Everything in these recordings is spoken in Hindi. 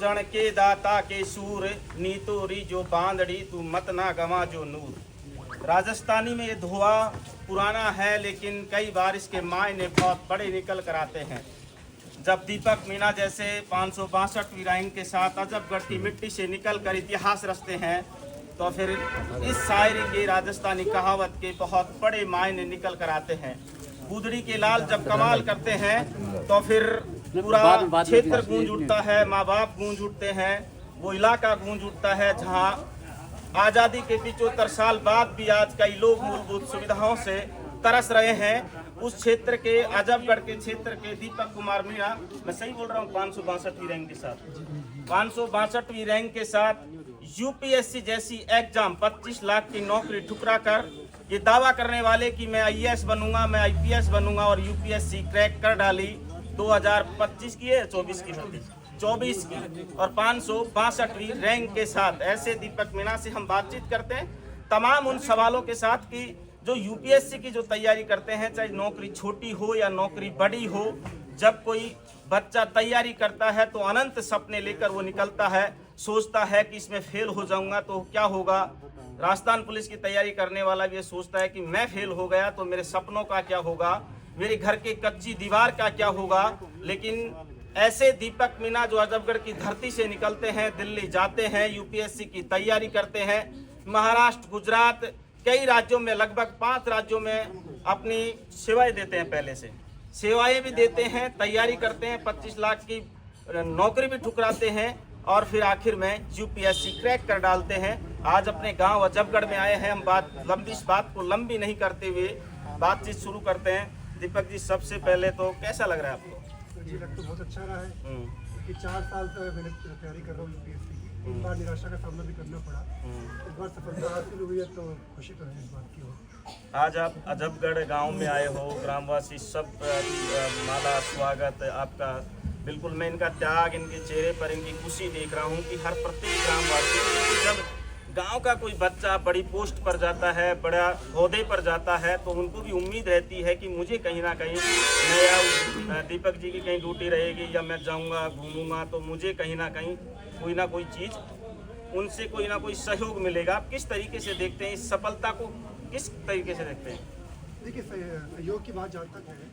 जन के दाता के सूर, नीतोरी जो बांदड़ी तू मत ना गवा जो नूर। राजस्थानी में ये धोआ पुराना है, लेकिन कई बार इसके मायने बहुत बड़े निकल कर आते हैं। जब दीपक मीना जैसे 562वीं रैंक के साथ अजबगढ़ की मिट्टी से निकल कर इतिहास रचते हैं, तो फिर इस शायरी के राजस्थानी कहावत के बहुत बड़े मायने निकल कर आते हैं। गुदड़ी के लाल जब कमाल करते हैं तो फिर पूरा क्षेत्र गूंज उठता है, माँ बाप गूंज उठते हैं, वो इलाका गूंज उठता है जहाँ आज़ादी के 75 साल बाद भी आज कई लोग मूलभूत सुविधाओं से तरस रहे हैं। उस क्षेत्र के आजमगढ़ के क्षेत्र के दीपक कुमार मीणा, मैं सही बोल रहा हूँ, 562वीं रैंक के साथ 562वीं रैंक के साथ यूपीएससी जैसी एग्जाम 25 लाख की नौकरी ठुकरा कर ये दावा करने वाले कि मैं आईएएस बनूंगा, मैं आईपीएस बनूंगा, और यूपीएससी क्रैक कर डाली। 2025 की है, 24 की होती, 24 की, और 562वीं रैंक के साथ ऐसे दीपक मीणा से हम बातचीत करते हैं तमाम उन सवालों के साथ कि जो यूपीएससी की जो तैयारी करते हैं, चाहे नौकरी छोटी हो या नौकरी बड़ी हो, जब कोई बच्चा तैयारी करता है तो अनंत सपने लेकर वो निकलता है, सोचता है कि इसमें फेल हो जाऊंगा तो क्या होगा। राजस्थान पुलिस की तैयारी करने वाला भी ये सोचता है कि मैं फेल हो गया तो मेरे सपनों का क्या होगा, मेरे घर के कच्ची दीवार का क्या होगा। लेकिन ऐसे दीपक मीणा जो अजबगढ़ की धरती से निकलते हैं, दिल्ली जाते हैं, यूपीएससी की तैयारी करते हैं, महाराष्ट्र, गुजरात, कई राज्यों में, लगभग 5 राज्यों में अपनी सेवाएं देते हैं, पहले से सेवाएं भी देते हैं, तैयारी करते हैं, 25 लाख की नौकरी भी ठुकराते हैं, और फिर आखिर में यूपीएससी क्रैक कर डालते हैं। आज अपने गांव अजबगढ़ में आए हैं। हम इस बात को लंबी नहीं करते हुए बातचीत शुरू करते हैं। दीपक जी, सबसे पहले तो कैसा लग रहा है आपको? जी, लग तो बहुत अच्छा रहा है कि 4 साल तक मैंने तैयारी कर रहा हूँ यूपीएससी की। एक बार निराशा का सामना भी करना पड़ा, इस बार सफलता हासिल हुई है तो खुशी तो है इस बात की हो। आज आप अजबगढ़ गांव में आए हो, ग्रामवासी सब माला स्वागत आपका। बिल्कुल मैं इनका त्याग, इनके चेहरे पर इनकी खुशी देख रहा हूं कि हर प्रत्येक ग्रामवासी, जब गांव का कोई बच्चा बड़ी पोस्ट पर जाता है, बड़ा ओहदे पर जाता है, तो उनको भी उम्मीद रहती है कि मुझे कहीं ना कहीं, मैं दीपक जी की कहीं ड्यूटी रहेगी या मैं जाऊंगा घूमूंगा तो मुझे कहीं ना कहीं कोई ना कोई चीज़, उनसे कोई ना कोई सहयोग मिलेगा। आप किस तरीके से देखते हैं इस सफलता को, किस तरीके से देखते हैं? देखिए, सहयोग की बात जहाँ तक है,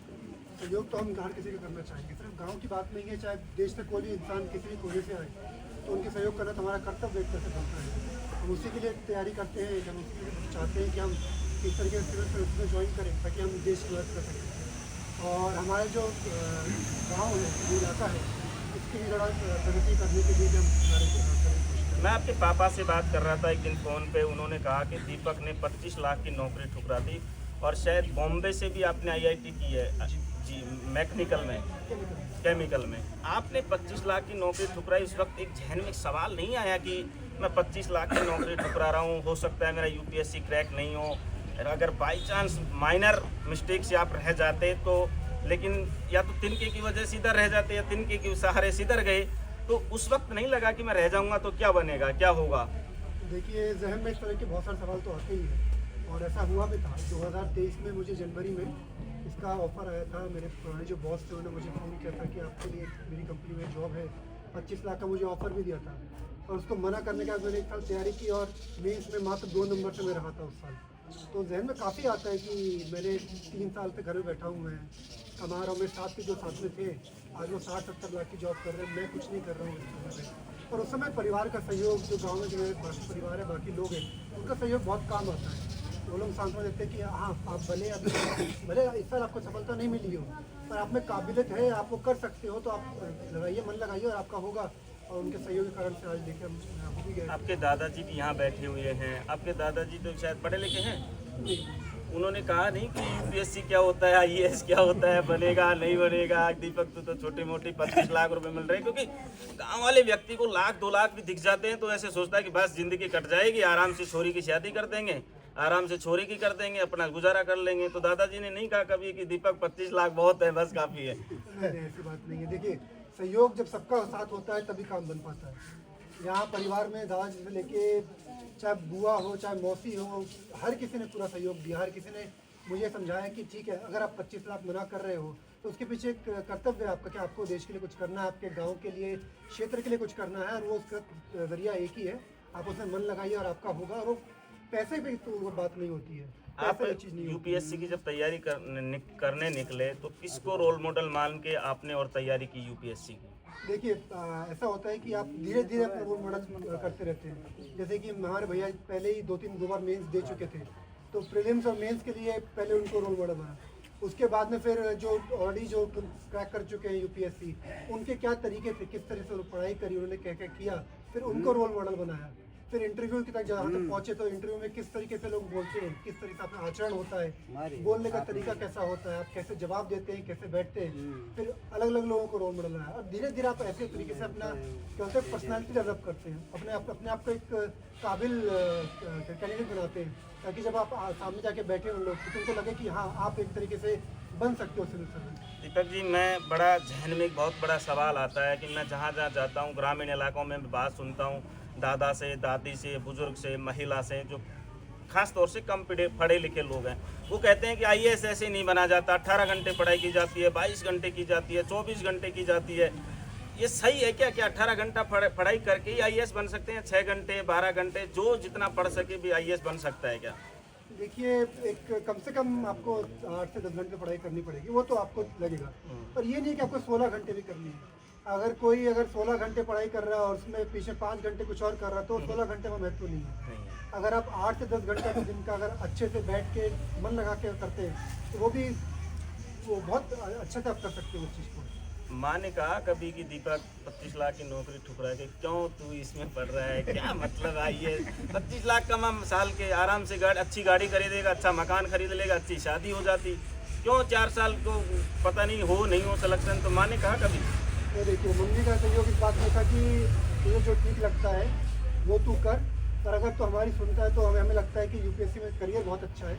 सहयोग तो हम हर किसी को करना चाहेंगे। सिर्फ गांव की बात नहीं है, चाहे देश से कोई भी इंसान किसी भी कोने से आए तो उनके सहयोग करना तो हमारा कर्तव्य एक तरह से बनता है। हम उसी के लिए तैयारी करते हैं, हम उसी के लिए चाहते हैं कि हम किस तरीके से सिविल सर्विस में ज्वाइन करें ताकि हम देश की मदद कर सकें। और हमारे जो गाँव है, जो इलाका है, इसकी जरा प्रगति करने के लिए हम करें। मैं आपके पापा से बात कर रहा था एक दिन फ़ोन पे, उन्होंने कहा कि दीपक ने 25 लाख की नौकरी ठुकरा दी, और शायद बॉम्बे से भी आपने आईआईटी की है जी, मैकेनिकल में, केमिकल में। आपने 25 लाख की नौकरी ठुकराई, उस वक्त एक जहन में सवाल नहीं आया कि मैं 25 लाख की नौकरी ठुकरा रहा हूँ, हो सकता है मेरा यूपीएससी क्रैक नहीं हो, अगर बाई चांस माइनर मिस्टेक से आप रह जाते तो, लेकिन या तो तिनके की वजह से इधर रह जाते या तिनके के सहारे से इधर गए, तो उस वक्त नहीं लगा कि मैं रह जाऊंगा तो क्या बनेगा, क्या होगा? देखिए, जहन में इस तरह के बहुत सारे सवाल तो आते ही हैं, और ऐसा हुआ भी था। 2023 में मुझे जनवरी में इसका ऑफ़र आया था। मेरे पुराने जो बॉस थे उन्होंने मुझे फ़ोन किया था कि आपके लिए मेरी कंपनी में जॉब है, 25 लाख का मुझे ऑफ़र भी दिया था, और उसको मना करने के बाद मैंने 1 साल तैयारी की, और मैं इसमें मात्र 2 नंबर से मैं रहा था उस साल। तो जहन में काफ़ी आता है कि मैंने 3 साल से घर में बैठा हूँ, मैं कमा रहा हूँ, मेरे साथ के जो साथ में थे आज वो 60-70 लाख की जॉब कर रहे हैं, मैं कुछ नहीं कर रहा हूँ इस समय पे। और उस समय परिवार का सहयोग, जो गाँव में जो है बाकी परिवार है, बाकी लोग हैं, उनका सहयोग बहुत काम आता है। वो लोग सांत्वना देते हैं कि हाँ, आप भले इस साल आपको सफलता नहीं मिली हो, पर आप में काबिलियत है, आप वो कर सकते हो, तो आप लगाइए, मन लगाइए और आपका होगा। और उनके सहयोग के कारण से आज देखिए हम हो भी गए। आपके दादाजी भी यहाँ बैठे हुए हैं। आपके दादाजी तो शायद पढ़े लिखे हैं, उन्होंने कहा नहीं कि यूपीएससी क्या होता है, आईएएस क्या होता है, बनेगा नहीं बनेगा? दीपक तो छोटी मोटी 25 लाख रुपए मिल रहे हैं, क्योंकि गांव वाले व्यक्ति को 1-2 लाख भी दिख जाते हैं तो ऐसे सोचता है कि बस जिंदगी कट जाएगी, आराम से छोरी की शादी कर देंगे, आराम से छोरी की कर देंगे, अपना गुजारा कर लेंगे। तो दादाजी ने नहीं कहा कभी कि दीपक 25 लाख बहुत है, बस काफ़ी है? नहीं, ऐसी बात नहीं है। देखिए, सहयोग जब सबका साथ होता है तभी काम बन पाता है। यहाँ परिवार में दादाजी से लेके चाहे बुआ हो, चाहे मौसी हो, हर किसी ने पूरा सहयोग दिया। हर किसी ने मुझे समझाया कि ठीक है, अगर आप 25 लाख मना कर रहे हो तो उसके पीछे एक कर्तव्य है आपका कि आपको देश के लिए कुछ करना है, आपके गांव के लिए, क्षेत्र के लिए कुछ करना है, और वो उसका जरिया एक ही है, आप उसमें मन लगाइए और आपका होगा। और वो पैसे पे तो वो बात नहीं होती है, आप पैसे की चीज़ नहीं होती। यूपीएससी की जब तैयारी करने निकले तो किसको रोल मॉडल मान के आपने और तैयारी की यूपीएससी की? देखिए ऐसा होता है कि आप धीरे धीरे अपना रोल मॉडल करते रहते हैं। जैसे कि हमारे भैया पहले ही 2 बार मेंस दे चुके थे, तो प्रीलिम्स और मेंस के लिए पहले उनको रोल मॉडल बना। उसके बाद में फिर जो ऑलरेडी जो क्रैक कर चुके हैं यूपीएससी, उनके क्या तरीके थे, किस तरह से उन्होंने पढ़ाई करी, उन्होंने क्या क्या किया, फिर उनको रोल मॉडल बनाया। फिर इंटरव्यू तक जहाँ तक पहुंचे तो इंटरव्यू में किस तरीके से लोग बोलते हैं, किस तरीके से अपना आचरण होता है, बोलने का तरीका कैसा होता है, आप कैसे जवाब देते हैं, कैसे बैठते हैं, फिर अलग अलग लोगों को रोल मॉडल बनाया। और धीरे धीरे आप ऐसे तरीके से अपना क्या होता है पर्सनैलिटी डेवलप करते हैं, अपने आप को एक काबिल कैंडिडेट बनाते हैं, ताकि जब आप सामने जाके बैठे उन लोग तो उनको लगे कि हाँ आप एक तरीके से बन सकते हो सिविल सर्वेंट। दीपक जी, मैं बड़ा जहन में एक बहुत बड़ा सवाल आता है कि मैं जहाँ जहाँ जाता हूँ ग्रामीण इलाकों में बात सुनता हूँ दादा से, दादी से, बुजुर्ग से, महिला से, जो खास तौर से कम पढ़े लिखे लोग हैं, वो कहते हैं कि आईएएस ऐसे नहीं बना जाता, 18 घंटे पढ़ाई की जाती है, 22 घंटे की जाती है, 24 घंटे की जाती है। ये सही है क्या? 18 घंटा पढ़ाई करके ही आईएएस बन सकते हैं? 6 घंटे, 12 घंटे, जो जितना पढ़ सके भी आईएएस बन सकता है क्या? देखिए एक कम से कम आपको 8 से 10 घंटे पढ़ाई करनी पड़ेगी, वो तो आपको लगेगा, पर ये नहीं कि आपको 16 घंटे भी करनी है। अगर कोई 16 घंटे पढ़ाई कर रहा है और उसमें पीछे 5 घंटे कुछ और कर रहा है तो 16 घंटे में महत्व नहीं है। अगर आप 8 से 10 घंटे के दिन का अगर अच्छे से बैठ के मन लगा के करते हैं तो वो बहुत अच्छे से आप कर सकते हो उस चीज़ को। माँ ने कहा कभी कि दीपक 25 लाख की नौकरी ठुकरा के क्यों तू इसमें पढ़ रहा है, क्या मतलब आइए 25 लाख कमा साल के, आराम से अच्छी गाड़ी खरीदेगा, अच्छा मकान खरीद लेगा, अच्छी शादी हो जाती, क्यों 4 साल को पता नहीं हो सिलेक्शन? तो माँ ने कहा कभी? तो देखिए मम्मी का सहयोग इस बात में था कि तुझे जो ठीक लगता है वो तू कर, पर अगर तो हमारी सुनता है तो हमें लगता है कि यूपीएससी में करियर बहुत अच्छा है।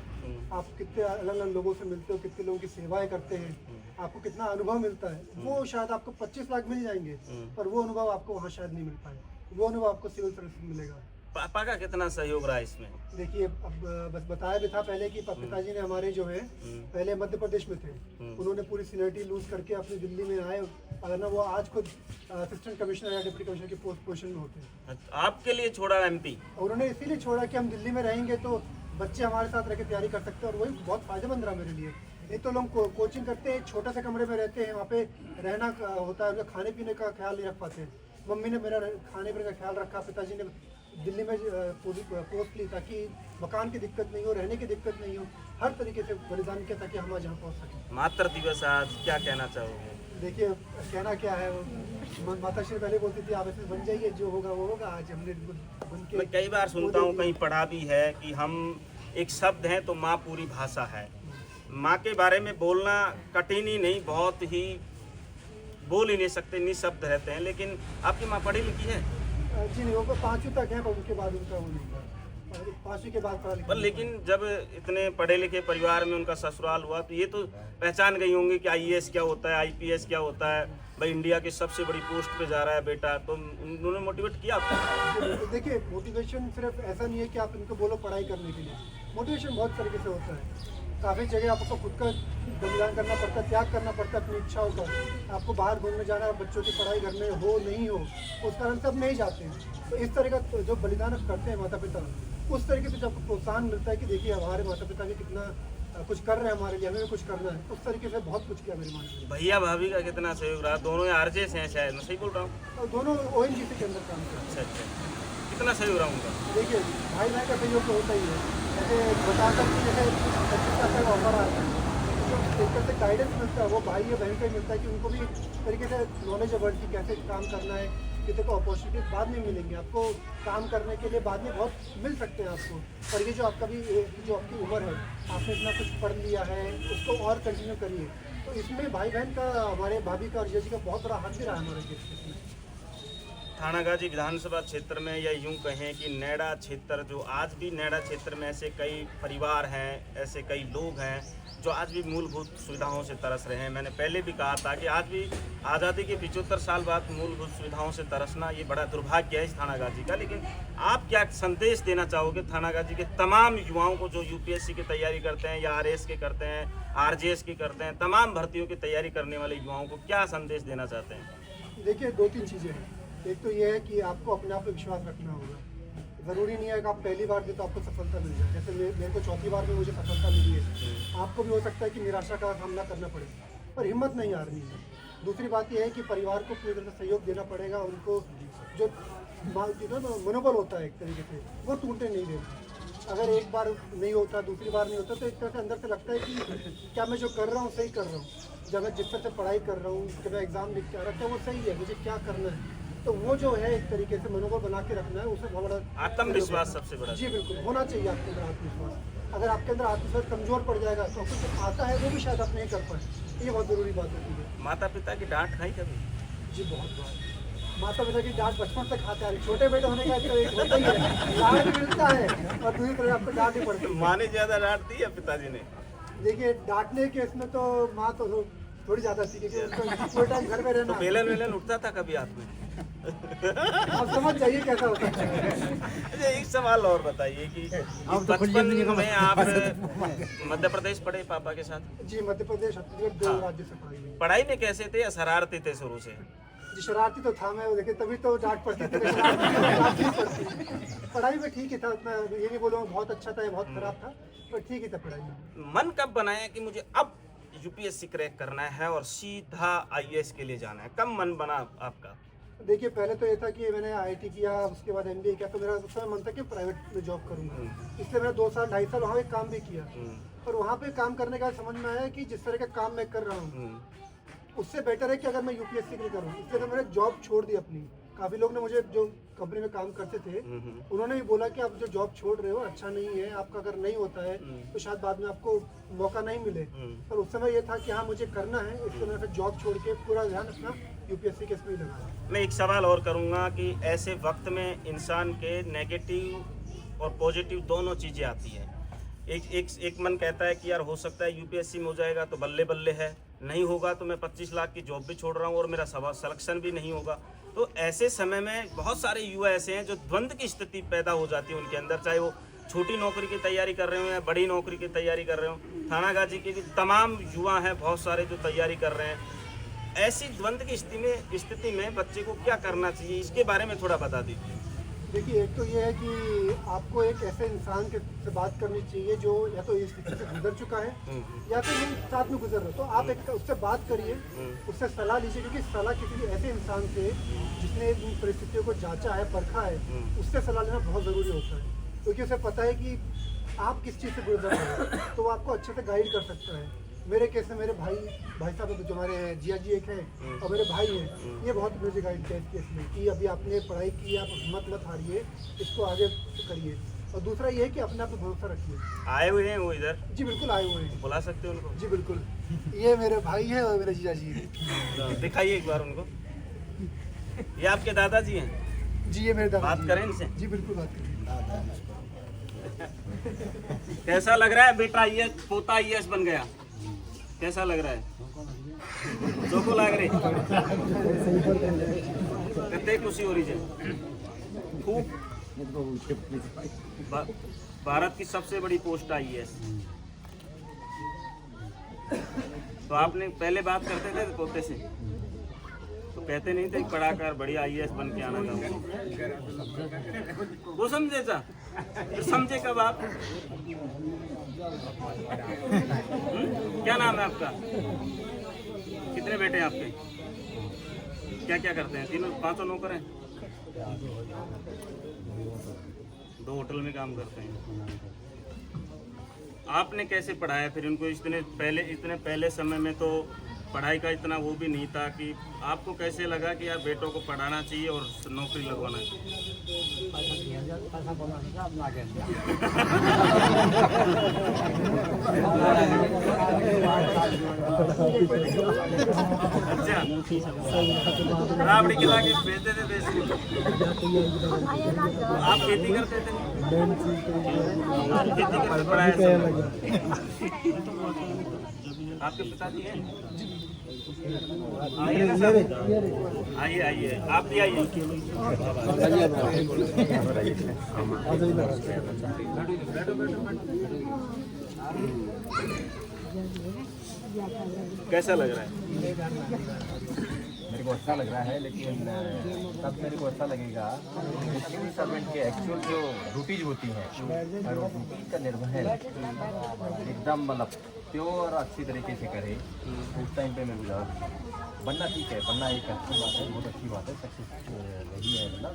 आप कितने अलग अलग लोगों से मिलते हो, कितने लोगों की सेवाएं करते हैं, आपको कितना अनुभव मिलता है, वो शायद आपको 25 लाख मिल जाएंगे, पर वो अनुभव आपको वहाँ शायद नहीं मिल पाए, वो अनुभव आपको सिविल सर्विस में मिलेगा। पापा का कितना सहयोग रहा इसमें? देखिए अब बस बताया भी था पहले कि पिताजी ने हमारे जो है पहले मध्य प्रदेश में थे, उन्होंने पूरी सीनियरिटी लूज करके अपनी दिल्ली में आए, अगर ना वो आज खुद असिस्टेंट कमिश्नर या डिप्टी कमिश्नर की पोजीशन में होते हैं। आपके लिए छोड़ा एमपी? उन्होंने इसीलिए छोड़ा कि हम दिल्ली में रहेंगे तो बच्चे हमारे साथ रह के तैयारी कर सकते हैं, और वही बहुत फायदेमंद रहा मेरे लिए। नहीं तो लोग कोचिंग करते हैं, छोटे से कमरे में रहते हैं, वहाँ पे रहना होता है, उनका खाने पीने का ख्याल नहीं रख पाते। मम्मी ने मेरा खाने पीने का ख्याल रखा, पिताजी ने दिल्ली में पोस्ट ली ताकि मकान की दिक्कत नहीं हो, रहने की दिक्कत नहीं हो, हर तरीके से बलिदान किया ताकि हम आज यहाँ पहुँच सकें। मातृ दिवस आज क्या कहना चाहोगे? देखिए कहना क्या है, माता श्री पहले बोलती थी आप ऐसे बन जाइए, जो होगा वो होगा। आज हमने बन के, मैं कई बार सुनता हूँ, कहीं पढ़ा भी है कि हम एक शब्द हैं तो माँ पूरी भाषा है। माँ के बारे में बोलना कठिन ही नहीं, बहुत ही बोल ही नहीं सकते, निशब्द रहते हैं। लेकिन आपकी माँ पढ़ी लिखी है? जी नहीं, वो 5वीं तक है, पर उसके बाद उनका वो नहीं था, 5वीं के बाद पढ़ा लिखा। पर लेकिन जब इतने पढ़े लिखे परिवार में उनका ससुराल हुआ तो ये तो पहचान गई होंगी कि आईएएस क्या होता है, आईपीएस क्या होता है, भाई इंडिया की सबसे बड़ी पोस्ट पे जा रहा है बेटा, तो उन्होंने मोटिवेट किया आपको? देखिए मोटिवेशन सिर्फ ऐसा नहीं है कि आप इनको बोलो पढ़ाई करने के लिए, मोटिवेशन बहुत तरीके से होता है। काफ़ी जगह आपको खुद का बलिदान करना पड़ता है, त्याग करना पड़ता है अपनी इच्छाओं का। आपको बाहर घूमने जाना है, बच्चों की पढ़ाई घर में हो नहीं हो, उस कारण सब नहीं जाते हैं। तो इस तरह का जो बलिदान करते हैं माता पिता, उस तरीके से जो आपको प्रोत्साहन मिलता है कि देखिए हमारे माता पिता भी कितना कुछ कर रहे हैं हमारे लिए, हमें भी कुछ करना है, उस तरीके से बहुत कुछ किया मेरी माँ ने। भैया भाभी का कितना सहयोग रहा? दोनों आरजेस हैं शायद, मैं सही बोल रहा हूँ? और दोनों ओएनजीसी के अंदर काम करते हैं। अच्छा, कितना सहयोग रहा उनका? देखिए भाई भाई का सहयोग तो होता ही है, जैसे बताकर कि जैसे 25 लाख का ऑफर आता है, जो एक तरह से गाइडेंस मिलता है वो भाई या बहन को ही मिलता है कि उनको भी तरीके से नॉलेज है वर्ड की, कैसे काम करना है, कितने को अपॉर्चुनिटीज बाद में मिलेंगी, आपको काम करने के लिए बाद में बहुत मिल सकते हैं आपको। पर ये जो आपका भी जो आपकी उम्र है, आपने इतना कुछ पढ़ लिया है, उसको और कंटिन्यू करिए। तो इसमें भाई बहन का, हमारे भाभी का और जीजा जी का बहुत बड़ा हाथ भी रहा हमारे केस में। थानागाजी विधानसभा क्षेत्र में, या यूं कहें कि नैडा क्षेत्र, जो आज भी नैडा क्षेत्र में ऐसे कई परिवार हैं, ऐसे कई लोग हैं जो आज भी मूलभूत सुविधाओं से तरस रहे हैं। मैंने पहले भी कहा था कि आज भी आज़ादी के 75 साल बाद मूलभूत सुविधाओं से तरसना ये बड़ा दुर्भाग्य है इस थानागाजी का। लेकिन आप क्या संदेश देना चाहोगे थानागाजी के तमाम युवाओं को जो यूपीएससी की तैयारी करते हैं या आरएएस की करते हैं, आरजेएस की करते हैं, तमाम भर्तियों की तैयारी करने वाले युवाओं को क्या संदेश देना चाहते हैं? देखिए, 2-3 चीज़ें हैं। एक तो ये है कि आपको अपने आप पे विश्वास रखना होगा। ज़रूरी नहीं है कि आप पहली बार दे तो आपको सफलता मिल जाए। जैसे मेरे को चौथी बार में मुझे सफलता मिली है, आपको भी हो सकता है कि निराशा का सामना करना पड़े, पर हिम्मत नहीं हारनी है। दूसरी बात यह है कि परिवार को पूरी तरह से सहयोग देना पड़ेगा। उनको जो मनोबल होता है एक तरीके से, वो टूटने नहीं देना। अगर एक बार नहीं होता, दूसरी बार नहीं होता, तो एक तरह से अंदर से लगता है कि क्या मैं जो कर रहा हूँ सही कर रहा हूँ। जब मैं जिस तरह से पढ़ाई कर रहा हूँ, जब मैं एग्ज़ाम लिख के आ रहा था, वो सही है, मुझे क्या करना है। तो वो जो है एक तरीके से मनोबल बना के रखना है, उसमें बहुत बड़ा आत्मविश्वास सबसे बड़ा। जी बिल्कुल, होना चाहिए आपके अंदर आत्मविश्वास। अगर आपके अंदर आत्मविश्वास कमज़ोर पड़ जाएगा तो कुछ आता है वो भी शायद आप नहीं कर पाए। ये बहुत ज़रूरी बात होती है। माता पिता की डांट खाई कभी? जी बहुत बार। माता पिता की डांट बचपन से खाते हैं। छोटे बेटे होने का तो एक होता ही है, लाड़ भी मिलता है और दूसरी तरफ आपको डांट भी पड़ती है। माँ ने ज़्यादा डांट दी या पिताजी ने? देखिए, डांटने के इसमें तो माँ तो थोड़ी ज़्यादा थी, क्योंकि उसको फुल टाइम घर में रहना। बेलन वेलन उठता था कभी हाथ में? आप समझ जाइए कैसा होता है। अच्छा, एक सवाल और बताइए कि बचपन में आप मध्य प्रदेश पढ़े पापा के साथ? जी, मध्य प्रदेश, छत्तीसगढ़, 2 राज्य से पढ़ाई हुई। पढ़ाई में कैसे थे या शरारती थे शुरू से? जी, शरारती तो था मैं, वो देखिए तभी तो डांट पड़ती थी। डांट नहीं पड़ती। पढ़ाई में ठीक ही था, मैं ये नहीं बोलूँगा बहुत अच्छा था या बहुत खराब था, पर ठीक ही था पढ़ाई में। मन कब बनाया कि मुझे अब यूपीएससी क्रैक करना है और सीधा आईएएस के लिए जाना है? कब मन बना आपका? देखिए, पहले तो ये था कि मैंने आईआईटी किया, उसके बाद एमबीए किया, तो मेरा उस समय मन था कि प्राइवेट में जॉब करूँगा। इसलिए मैंने 2 साल 2.5 साल वहाँ पे काम भी किया। पर वहाँ पे काम करने का समझ में आया कि जिस तरह का काम मैं कर रहा हूँ उससे बेटर है कि अगर मैं यूपीएससी के लिए करूँ। इसलिए तो मैंने जॉब छोड़ दी अपनी। काफ़ी लोग ने मुझे, जो कंपनी में काम करते थे, उन्होंने भी बोला कि आप जो जॉब छोड़ रहे हो अच्छा नहीं है, आपका अगर नहीं होता है तो शायद बाद में आपको मौका नहीं मिले। पर उस समय ये था कि हाँ मुझे करना है, इसलिए मैंने फिर जॉब छोड़ के पूरा ध्यान अपना यूपीएससी के इसमें लगाया। मैं एक सवाल और करूँगा कि ऐसे वक्त में इंसान के नेगेटिव और पॉजिटिव दोनों चीज़ें आती हैं। एक मन कहता है कि यार हो सकता है यूपीएससी में हो जाएगा तो बल्ले बल्ले है, नहीं होगा तो मैं 25 लाख की जॉब भी छोड़ रहा हूँ और मेरा सिलेक्शन भी नहीं होगा। तो ऐसे समय में बहुत सारे युवा ऐसे हैं जो द्वंद्व की स्थिति पैदा हो जाती है उनके अंदर, चाहे वो छोटी नौकरी की तैयारी कर रहे हो या बड़ी नौकरी की तैयारी कर रहे हो। थानागाजी के भी तमाम युवा हैं बहुत सारे जो तैयारी कर रहे हैं। ऐसी द्वंद्व की स्थिति में बच्चे को क्या करना चाहिए, इसके बारे में थोड़ा बता दीजिए। देखिए, एक तो ये है कि आपको एक ऐसे इंसान के से बात करनी चाहिए जो या तो इस स्थिति से गुजर चुका है या तो ये साथ में गुजर रहा है। तो आप एक उससे बात करिए, उससे सलाह लीजिए, क्योंकि सलाह किसी ऐसे इंसान से जिसने इन परिस्थितियों को जांचा है, परखा है, उससे सलाह लेना बहुत ज़रूरी होता है। क्योंकि उसे पता है कि आप किस चीज़ से गुजर रहे हैं, तो वो आपको अच्छे से गाइड कर सकता है। मेरे केस में मेरे भाई साहब जो हमारे हैं, जिया जी एक हैं और मेरे भाई हैं, ये बहुत मुझे गाइड किया इस केस में कि अभी आपने पढ़ाई की, आप हिम्मत मत हारिए, इसको आगे करिए। और दूसरा ये है कि अपने आप पे भरोसा रखिए। आए हुए हैं वो इधर? जी बिल्कुल आए हुए हैं। बुला सकते हैं उनको? जी बिल्कुल, ये मेरे भाई हैं और मेरे जीजा जी हैं। दिखाइए एक बार उनको। ये आपके दादाजी हैं? जी, ये मेरे दादा। बात करें इनसे? जी बिल्कुल बात करें। कैसा लग रहा है बेटा, ये पोता आईएएस बन गया? कैसा लग रहा है? जोको लग रही कितने खुशी हो रही है खूब। भारत की सबसे बड़ी पोस्ट आईएएस। तो आपने पहले बात करते थे पोते से, तो कहते नहीं थे पढ़ाकर बढ़िया आईएएस बन के आना था? वो समझे था, समझे कब आप? क्या नाम है आपका? कितने बेटे हैं आपके? क्या क्या करते हैं? 3-5 नौकर हैं? 2 होटल में काम करते हैं। आपने कैसे पढ़ाया फिर इनको? इतने पहले समय में तो पढ़ाई का इतना वो भी नहीं था कि आपको कैसे लगा कि यार बेटों को पढ़ाना चाहिए और नौकरी लगवाना चाहिए? अच्छा, राबड़ी खिला के भेजते थे देश को। आप खेती करते थे? खेती करके पढ़ा है सब। आपके पिताजी हैं? आइए ना सर, आइए आइए, आप भी आइए। कैसा लग रहा है? मेरे को अच्छा लग रहा है, लेकिन तब मेरे को अच्छा लगेगा सिविल सर्वेंट के एक्चुअल जो ड्यूटीज होती हैं और वो ड्यूटी का निर्वहन एकदम मतलब प्योर अच्छी तरीके से करे, उस टाइम पे मैं गुजार बनना ठीक है, बनना एक अच्छी बात है, बहुत अच्छी बात है, सक्सेस रही है मतलब,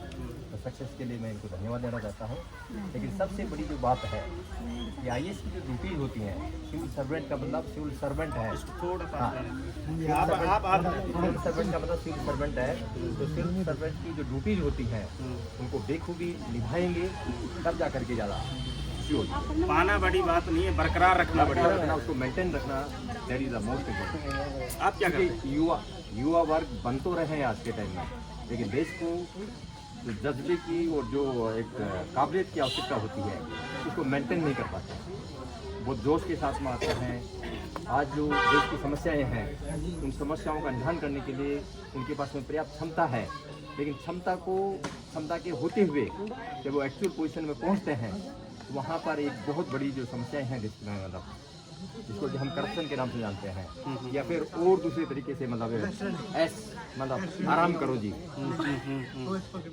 तो सक्सेस के लिए मैं इनको धन्यवाद देना चाहता हूँ। लेकिन सबसे बड़ी जो बात है कि IAS की जो ड्यूटीज होती हैं, सिविल सर्वेंट का मतलब सिविल सर्वेंट है, थोड़ा सा हाँ, सिविल सर्वेंट का मतलब सिविल सर्वेंट है, तो सिविल सर्वेंट की जो ड्यूटीज होती हैं उनको बेखूबी निभाएंगे तब जा करके ज़्यादा पाना बड़ी बात नहीं है, बरकरार रखना बड़ी बात रखना, उसको मेंटेन रखना, that is the most important. आप क्या करते हैं? युवा वर्ग बन तो रहे हैं आज के टाइम में, लेकिन देश को जो जज्बे की और जो एक काबिलियत की आवश्यकता होती है उसको मेंटेन नहीं कर पाते, वो जोश के साथ में आते हैं। आज जो देश की समस्याएं हैं उन समस्याओं का निदान करने के लिए उनके पास में पर्याप्त क्षमता है, लेकिन क्षमता के होते हुए जब वो एक्चुअल पोजीशन में पहुंचते हैं वहाँ पर एक बहुत बड़ी जो समस्याएं हैं मतलब जिसको कि हम करप्शन के नाम से जानते हैं, या फिर और दूसरे तरीके से मतलब मतलब आराम करो जी,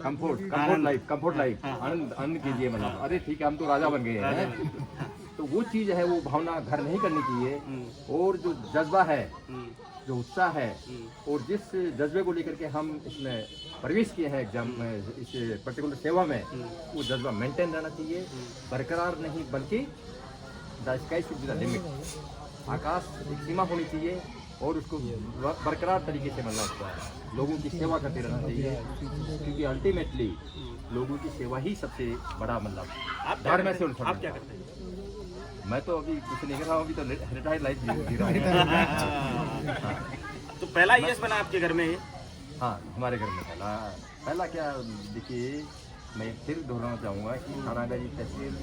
कंफर्ट लाइफ आनंद कीजिए, मतलब अरे ठीक है हम तो राजा बन गए हैं, तो वो चीज़ है, वो भावना घर नहीं करनी चाहिए। और जो जज्बा है, जो उत्साह है और जिस जज्बे को लेकर के हम इसमें प्रवेश किए हैं एग्जाम में, इस पर्टिकुलर सेवा में, वो जज्बा मेंटेन रहना चाहिए, बरकरार नहीं बल्कि the sky should be the limit, आकाश एक सीमा होनी चाहिए और उसको बरकरार तरीके से मतलब लोगों की सेवा करते रहना चाहिए, क्योंकि अल्टीमेटली लोगों की सेवा ही सबसे बड़ा मतलब धर्म है। आप क्या करते हैं? मैं तो अभी कुछ नहीं कर रहा हूँ, अभी तो रिटायर्ड लाइफ जी रहा हूँ। तो पहला IAS बना आपके घर में? हाँ, हमारे घर में पहला क्या, देखिए मैं फिर दोहराना चाहूँगा कि थानागढ़ तहसील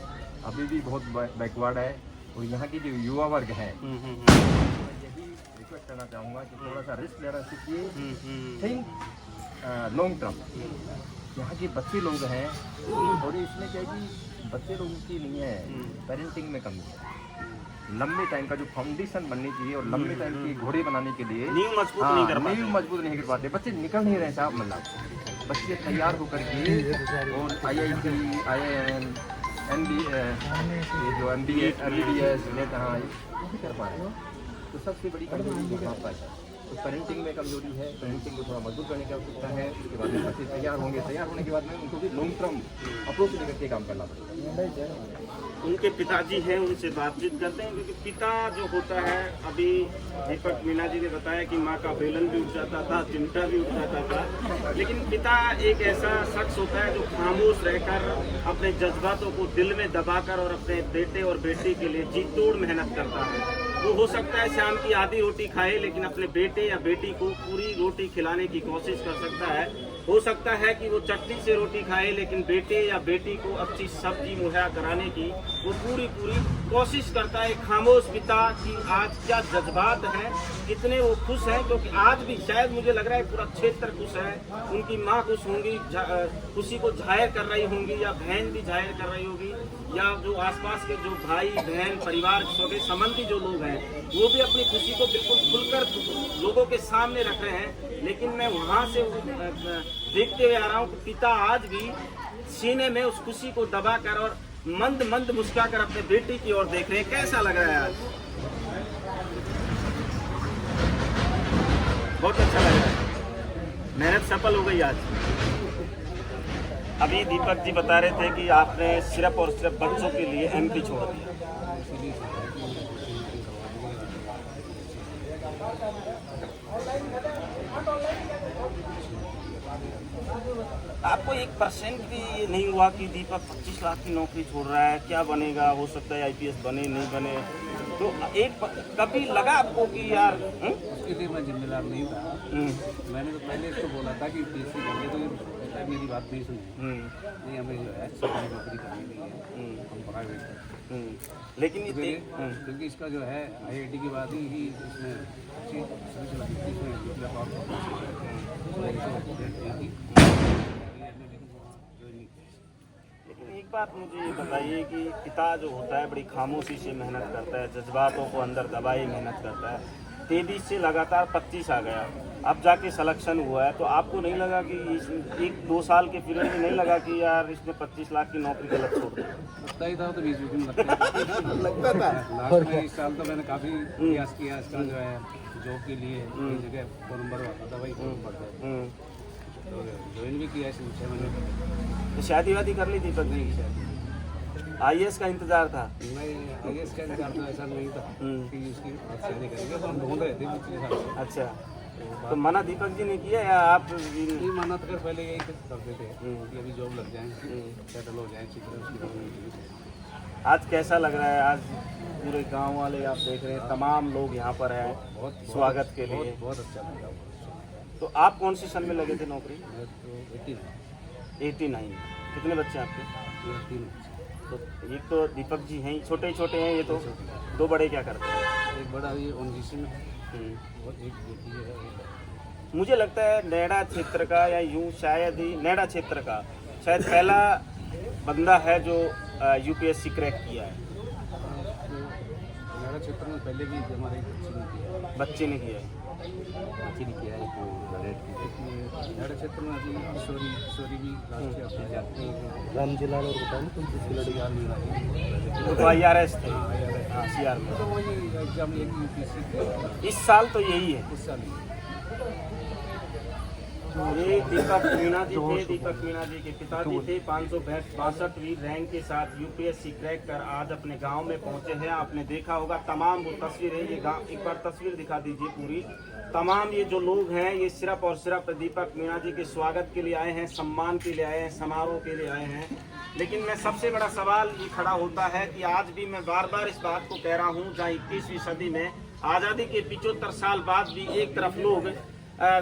अभी भी बहुत बैकवर्ड है, और यहाँ की जो युवा वर्ग है यही रिक्वेस्ट करना चाहूँगा कि थोड़ा सा रिस्क लेना सीखिए, थिंक लॉन्ग टर्म। यहाँ के बच्चे लोग हैं और इसमें क्या है कि बच्चे लोगों की नहीं है, पेरेंटिंग में कमी है, लंबे टाइम का जो फाउंडेशन बननी चाहिए और लंबे टाइम के घोड़े बनाने के लिए नींव मजबूत नहीं कर पाते, बच्चे निकल नहीं रहे साहब, मतलब बच्चे तैयार होकर के और IIT, IIM, जो MBA, MBBS हाँ नहीं कर पा रहे हैं, तो सबसे बड़ी कमजोरी यहाँ पर है। तो पेरेंटिंग में कमजोरी है, पेरेंटिंग को थोड़ा मजबूत करने की आवश्यकता है। उसके बाद में बच्चे तैयार होने के बाद में उनको भी लॉन्ग टर्म अप्रोच लेकर के काम करना पड़ेगा। उनके पिताजी हैं, उनसे बातचीत करते हैं, क्योंकि पिता जो होता है, अभी दीपक मीना जी ने बताया कि माँ का बेलन भी उठ जाता था, चिमटा भी उठ जाता था, लेकिन पिता एक ऐसा शख्स होता है जो खामोश रहकर अपने जज्बातों को दिल में दबाकर और अपने बेटे और बेटी के लिए जी तोड़ मेहनत करता है। वो हो सकता है शाम की आधी रोटी खाए, लेकिन अपने बेटे या बेटी को पूरी रोटी खिलाने की कोशिश कर सकता है। हो सकता है कि वो चटनी से रोटी खाए, लेकिन बेटे या बेटी को अच्छी सब्जी मुहैया कराने की वो पूरी कोशिश करता है। खामोश पिता की आज क्या जज्बात हैं, कितने वो खुश हैं, क्योंकि आज भी शायद मुझे लग रहा है पूरा क्षेत्र खुश है। उनकी माँ खुश होंगी, खुशी को जाहिर कर रही होंगी, या बहन भी जाहिर कर रही होगी, या जो आसपास के जो भाई बहन परिवार छोटे संबंधी जो लोग हैं वो भी अपनी खुशी को बिल्कुल खुलकर लोगों के सामने रख रहे हैं। लेकिन मैं वहाँ से देखते हुए आ रहा हूँ कि पिता आज भी सीने में उस खुशी को दबाकर और मंद मंद मुस्कुराकर अपने बेटी की ओर देख रहे हैं। कैसा लग रहा है आज? बहुत अच्छा लग रहा है, मेहनत सफल हो गई आज। अभी दीपक जी बता रहे थे कि आपने सिर्फ और सिर्फ बच्चों के लिए MP छोड़ दिया। आपको 1% भी ये नहीं हुआ कि दीपक 25 लाख की नौकरी छोड़ रहा है, क्या बनेगा? हो सकता है IPS बने नहीं बने, तो कभी लगा आपको कि यार उसके लिए मैं जिम्मेदार नहीं था। मैंने तो पहले इसको बोला था कि PSC कर ले तो है मेरी बात नहीं सुनी, नहीं हमें जो है सरकारी नौकरी करनी नहीं है, हम प्राइवेट करते हैं। लेकिन क्योंकि इसका जो है IIT की बात ही कि इसमें अच्छी सर्विस लगी थी, इसमें यूपीएस और लेकिन एक बात मुझे ये बताइए कि पिता जो होता है बड़ी खामोशी से मेहनत करता है, जज्बातों को अंदर दबाए मेहनत करता है। 23 से लगातार 25 आ गया, अब जाके सिलेक्शन हुआ है, तो आपको नहीं लगा कि इस 1-2 साल के पीरियड में नहीं लगा कि यार इसने 25 लाख की नौकरी गलत छोड़ दी? लगता ही था, तो 20 में लगता था। लास्ट में इस साल तो मैंने काफ़ी प्रयास किया इसका जो है जॉब के लिए, कई जगह फोन नंबर आता था भाई, फोन नंबर तो ज्वाइन भी किया इसे 6 महीने। तो शादी वादी कर ली दीपक जी की? IAS का इंतजार था? नहीं, IAS का इंतजार तो ऐसा नहीं था कि उसकी शादी करेंगे, तो हम ढूंढ रहे थे पिछले साल। अच्छा, तो मना दीपक जी ने किया या आप? नहीं माना तो पहले यही करते थे कि अभी जॉब लग जाए, सेटल हो जाए, अच्छी तरह उसकी। आज कैसा लग रहा है? आज पूरे गांव वाले आप देख रहे हैं, तमाम लोग यहाँ पर हैं स्वागत के लिए। बहुत अच्छा लगा। तो आप कौन सी सन में लगे थे नौकरी? मैं तो 89। कितने बच्चे हैं आपके? 3 तो एक तो दीपक जी हैं, छोटे छोटे हैं ये तो, 2 बड़े क्या करते हैं? एक बड़ा ये ONGC में है और एक बेटी है। मुझे लगता है नैडा क्षेत्र का, या यूं शायद ही नैडा क्षेत्र का शायद पहला बंदा है जो UPSC क्रैक किया है। मेरा क्षेत्र में पहले भी हमारे बच्चे ने किया है। किया है तो मेरे क्षेत्र में अभी किशोरी भी राष्ट्रीय अपने जाते हैं। रामजीलाल और बताओ तुम किसकी लड़ी हाल में वो तो IRS थे, हाँ CR में। तो वही एग्जाम ये UPSC इस साल तो यही है। इस साल ये दीपक मीणा जी थे। दीपक मीणा जी के पिताजी थे। 562वीं रैंक के साथ UPSC क्रैक कर आज अपने गांव में पहुंचे हैं। आपने देखा होगा तमाम वो तस्वीर है, ये गांव, एक बार तस्वीर दिखा दीजिए पूरी। तमाम ये जो लोग हैं ये सिर्फ और सिर्फ दीपक मीणा जी के स्वागत के लिए आए हैं, सम्मान के लिए आए हैं, समारोह के लिए आए हैं। लेकिन मैं सबसे बड़ा सवाल ये खड़ा होता है कि आज भी मैं बार बार इस बात को कह रहा हूँ, जहाँ 21वीं सदी में आज़ादी के 75 साल बाद भी एक तरफ लोग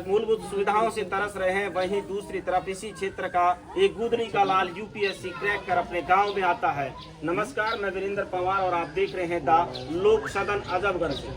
मूलभूत सुविधाओं से तरस रहे हैं, वहीं दूसरी तरफ इसी क्षेत्र का एक गुदरी का लाल UPSC क्रैक कर अपने गांव में आता है। नमस्कार, मैं वीरेंद्र पवार और आप देख रहे हैं द लोक सदन अजबगढ़ से।